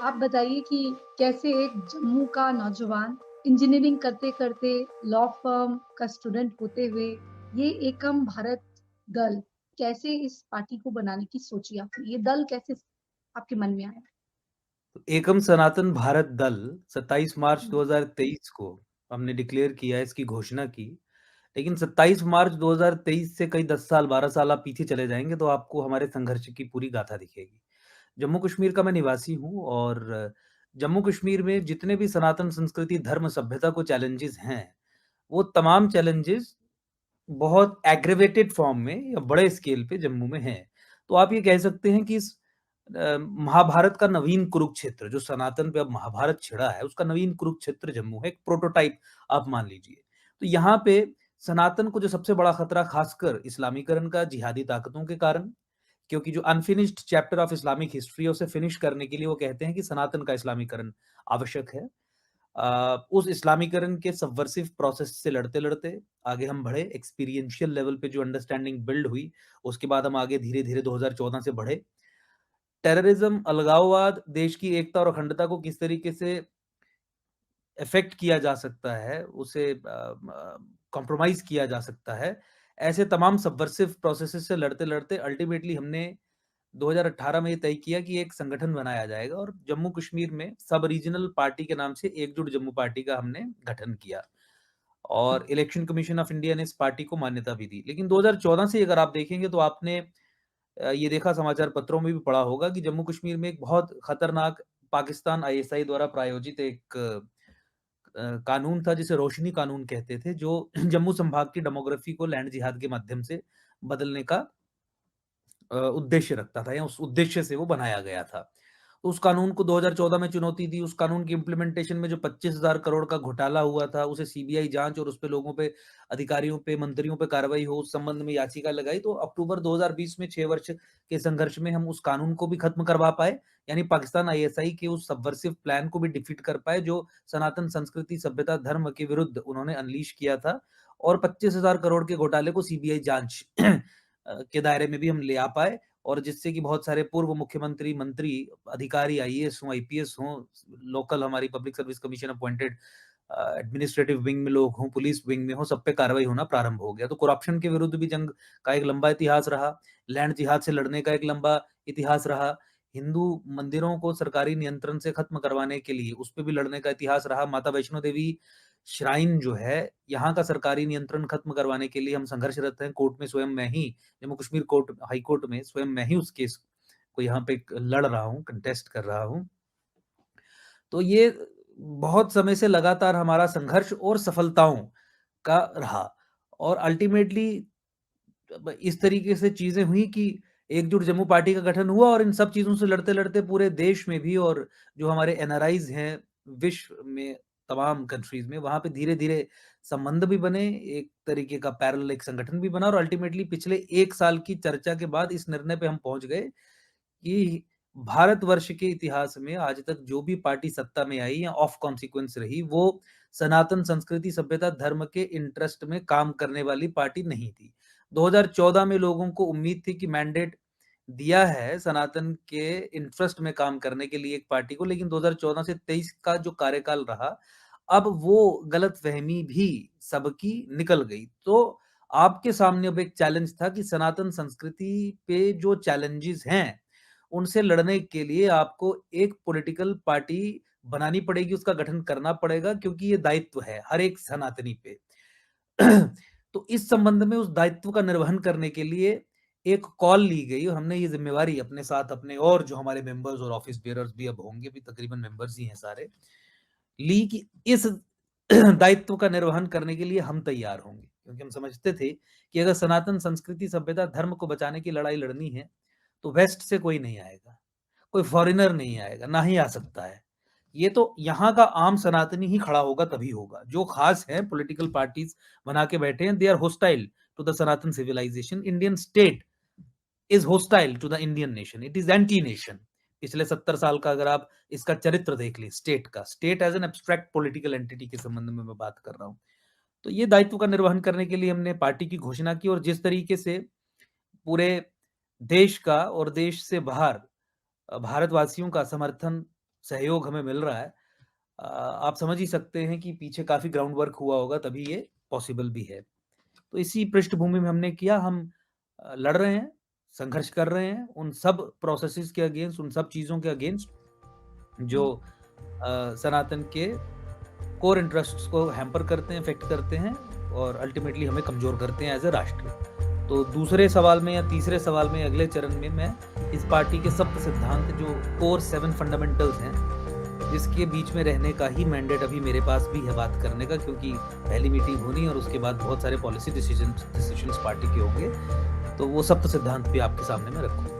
आप बताइए कि कैसे एक जम्मू का नौजवान इंजीनियरिंग करते-करते लॉ फर्म का स्टूडेंट होते हुए ये एकम भारत दल कैसे इस पार्टी को बनाने की सोची आपने? ये दल कैसे आपके मन में आया? एकम सनातन भारत दल 27 मार्च हुँ, 2023 को हमने डिक्लेयर किया, इसकी घोषणा की। लेकिन 27 मार्च 2023 से कई 10 साल, 12 साल आप पीछे चले जाएँगे तो आपको हमारे संघर्ष की पूरी गाथा दिखेगी। जम्मू-कश्मीर का मैं निवासी हूँ और जम्मू-कश्मीर में जितने भी सनातन संस्कृति, धर्म, सभ्यता को चैलेंजेज़ हैं, वो तमाम चैलेंजेज़ बहुत एग्रीवेटेड फॉर्म में या बड़े स्केल पे जम्मू में हैं। तो आप ये कह सकते हैं कि इस महाभारत का नवीन कुरुक्षेत्र जो सनातन पे अब महाभारत छिड़ा है, उसका नवीन कुरुक्षेत्र जम्मू है, एक प्रोटोटाइप आप मान लीजिए। तो यहाँ पे सनातन को जो सबसे बड़ा खतरा खासकर इस्लामीकरण का जिहादी ताकतों के कारण, क्योंकि जो unfinished chapter of Islamic history है उसे फिनिश करने के लिए वो कहते हैं कि सनातन का इस्लामीकरण आवश्यक है। उस इस्लामीकरण के सबवर्सिव प्रोसेस से लड़ते-लड़ते आगे हम बढ़े, एक्सपीरियंशियल लेवल पे जो अंडरस्टैंडिंग बिल्ड हुई, उसके बाद हम आगे धीरे-धीरे 2014 से बढ़े। टेररिज्म, अलगाववाद, देश की एकता और अखंडता को किस तरीके से इफ़ेक्ट किया जा सकता है, उसे कॉम्प्रोमाइज़ किया जा सकता है, ऐसे तमाम सबवर्सिव प्रोसेसेस से लड़ते-लड़ते अल्टीमेटली हमने 2018 में ये तय किया कि एक संगठन बनाया जाएगा और जम्मू कश्मीर में सब रीजनल पार्टी के नाम से एकजुट जम्मू पार्टी का हमने गठन किया और इलेक्शन कमीशन ऑफ इंडिया ने इस पार्टी को मान्यता भी दी। लेकिन 2014 से अगर आप देखेंगे तो आपने ये देखा समाचार पत्रों में भी पढ़ा होगा कि जम्मू कश्मीर में एक बहुत खतरनाक पाकिस्तान आईएसआई द्वारा प्रायोजित एक कानून था जिसे रोशनी कानून कहते थे, जो जम्मू संभाग की डेमोग्राफी को लैंड जिहाद के माध्यम से बदलने का उद्देश्य रखता था या उस उद्देश्य से वो बनाया गया था। तो उस कानून को 2014 में चुनौती दी, उस कानून की इम्प्लीमेंटेशन में जो 25,000 करोड़ का घोटाला हुआ था, उसे सीबीआई जाँच और उसपे लोगों पे, अधिकारियों पे, मंत्रियों पे कार्रवाई हो, उस संबंध में याचिका लगाई, तो अक्टूबर 2020 में 6 वर्ष के संघर्ष में हम उस कानून को भी खत्म करवा पाए, यानी पाकिस्तान आईएसआई के उस सबवर्सिव प्लान को भी डिफीट कर पाए, जो सनातन संस्कृति, सभ्यता, धर्म के विरुद्ध उन्होंने अनलीश किया था और 25,000 करोड़ के घोटाले को सीबीआई जाँच के दायरे में भी हम ले आ पाए और जिससे कि बहुत सारे पूर्व मुख्यमंत्री, मंत्री, अधिकारी आईएएस हों, आईपीएस हों, लोकल हमारी public service commission appointed administrative wing में लोग हों, पुलिस विंग में हों, सब पे कार्रवाई होना प्रारंभ हो गया। तो करप्शन के विरुद्ध भी जंग का एक लंबा इतिहास रहा, लैंड जिहाद से लड़ने का एक लंबा इतिहास रहा, हिंदू मंदिरों को सरकारी नियंत्रण से खत्म करवाने के लिए उस पे भी लड़ने का इतिहास रहा। माता वैष्णो देवी श्राइन जो है, यहाँ का सरकारी नियंत्रण खत्म करवाने के लिए हम संघर्षरत हैं। कोर्ट में स्वयं मैं ही Jammu Kashmir court high court में स्वयं मैं ही उस केस को यहाँ पे लड़ रहा हूँ, कंटेस्ट कर रहा हूँ। तो ये बहुत समय से लगातार हमारा संघर्ष और सफलताओं का रहा और अल्टीमेटली इस तरीके से चीज़ें हुई कि एकजुट जम्मू पार्टी का गठन हुआ और इन सब चीज़ों से लड़ते-लड़ते पूरे देश में भी और जो हमारे एनआरआईज़ हैं, विश्व में तमाम कंट्रीज़ में, वहाँ पे धीरे-धीरे संबंध भी बने, एक तरीके का पैरेलल एक संगठन भी बना और अल्टीमेटली पिछले 1 साल की चर्चा के बाद इस निर्णय पे हम पहुँच गए कि भारतवर्ष के इतिहास में आज तक जो भी पार्टी सत्ता में आई या ऑफ कॉन्सिक्वेंस रही, वो सनातन संस्कृति, सभ्यता, धर्म के इंटरेस्ट में काम करने वाली पार्टी नहीं थी। 2014 में लोगों को उम्मीद थी कि मैंडेट दिया है सनातन के इंटरेस्ट में काम करने के लिए एक पार्टी को, लेकिन 2014 से 23 का जो कार्यकाल रहा, अब वो गलतफ़हमी भी सबकी निकल गई। तो आपके सामने अब एक चैलेंज था कि सनातन संस्कृति पे जो चैलेंजेज़ हैं, उनसे लड़ने के लिए आपको एक पॉलिटिकल पार्टी बनानी पड़ेगी, उसका गठन करना पड़ेगा क्योंकि ये दायित्व है हर एक सनातनी पे। तो इस संबंध में उस दायित्व का निर्वहन करने के लिए एक कॉल ली गई और हमने ये ज़िम्मेवारी अपने साथ अपने और जो हमारे मेंबर्स और ऑफिस बेयरर्स भी अब होंगे भी तकरीबन मेंबर्स ही हैं सारे, ली कि इस दायित्व का निर्वहन करने के लिए हम तैयार होंगे। क्योंकि हम समझते थे कि अगर सनातन संस्कृति, सभ्यता, धर्म को बचाने की लड़ाई लड़नी है, तो वेस्ट से कोई नहीं आएगा, कोई फॉरेनर नहीं आएगा, ना ही आ सकता है। ये तो यहाँ का आम सनातनी ही खड़ा होगा तभी होगा। जो खास है पॉलिटिकल पार्टीज़ बना के बैठे हैं, they are hostile to the Sanatan civilisation. Indian state is hostile to the Indian nation, it is anti nation. पिछले 70 साल का अगर आप इसका चरित्र देख लें स्टेट का, state as an abstract political entity के संबंध में मैं बात कर रहा हूँ। तो ये दायित्व का निर्वहन करने के लिए हमने पार्टी की घोषणा की और जिस तरीके से पूरे देश का और देश से बाहर भारतवासियों का समर्थन सहयोग हमें मिल रहा है, आप समझ ही सकते हैं कि पीछे काफ़ी ग्राउंड वर्क हुआ होगा तभी ये पॉसिबल भी है। तो इसी पृष्ठभूमि में हमने किया, हम लड़ रहे हैं, संघर्ष कर रहे हैं, उन सब प्रोसेसेस के अगेंस्ट, उन सब चीज़ों के अगेंस्ट जो जी, सनातन के कोर इंटरेस्ट्स को हैम्पर करते हैं, इफ़ेक्ट करते हैं और अल्टीमेटली हमें कमज़ोर करते हैं एज़ अ राष्ट्र। तो दूसरे सवाल में या तीसरे सवाल में अगले चरण में मैं इस पार्टी के सप्त सिद्धांत जो कोर 7 फंडामेंटल्स हैं, जिसके बीच में रहने का ही मैंडेट अभी मेरे पास भी है बात करने का, क्योंकि पहली मीटिंग होनी और उसके बाद बहुत सारे पॉलिसी डिसीजंस डिसीजंस पार्टी के होंगे। तो वो सप्त सिद्धांत भी आपके सामने मैं रखूँगा।